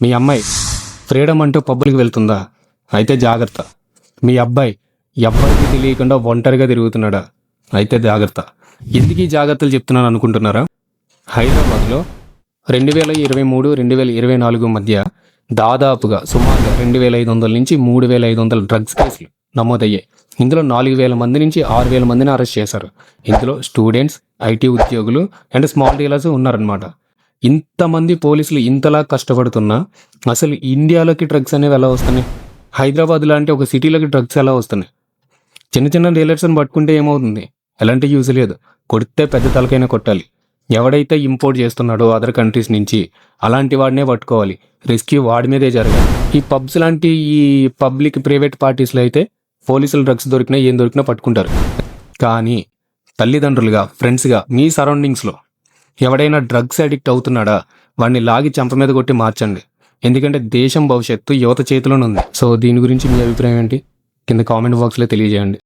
మీ అమ్మాయి ఫ్రీడమ్ అంటూ పబ్బులకు వెళ్తుందా? అయితే జాగ్రత్త. మీ అబ్బాయి ఎవ్వరికీ తెలియకుండా ఒంటరిగా తిరుగుతున్నాడా? అయితే జాగ్రత్త. ఎందుకు ఈ జాగ్రత్తలు చెప్తున్నాను అనుకుంటున్నారా? హైదరాబాద్లో 2023-2024 మధ్య దాదాపుగా సుమారుగా 2500 నుంచి 3500 డ్రగ్స్ కేసులు నమోదయ్యాయి. ఇందులో 4000 మంది నుంచి 6000 మందిని అరెస్ట్ చేశారు. ఇందులో స్టూడెంట్స్, ఐటీ ఉద్యోగులు అండ్ స్మాల్ డీలర్స్ ఉన్నారనమాట. ఇంతమంది పోలీసులు ఇంతలా కష్టపడుతున్నా అసలు ఇండియాలోకి డ్రగ్స్ అనేవి ఎలా వస్తున్నాయి? హైదరాబాద్ లాంటి ఒక సిటీలోకి డ్రగ్స్ ఎలా వస్తున్నాయి? చిన్న చిన్న డీలర్స్ని పట్టుకుంటే ఏమవుతుంది? ఎలాంటి యూజ్ లేదు. కొడితే పెద్ద తలకైనా కొట్టాలి. ఎవడైతే ఇంపోర్ట్ చేస్తున్నాడో అదర్ కంట్రీస్ నుంచి అలాంటి వాడినే పట్టుకోవాలి. రెస్క్యూ వాడి మీదే జరగాలి. ఈ పబ్స్ లాంటి ఈ పబ్లిక్ ప్రైవేట్ పార్టీస్లో అయితే పోలీసులు డ్రగ్స్ దొరికినా ఏం దొరికినా పట్టుకుంటారు. కానీ తల్లిదండ్రులుగా, ఫ్రెండ్స్గా మీ సరౌండింగ్స్లో ఎవడైనా డ్రగ్స్ అడిక్ట్ అవుతున్నాడా? వాడిని లాగి చెంప మీద కొట్టి మార్చండి. ఎందుకంటే దేశం భవిష్యత్తు యువత చేతిలోనే ఉంది. సో దీని గురించి మీ అభిప్రాయం ఏంటి? కింద కామెంట్ బాక్స్లో తెలియజేయండి.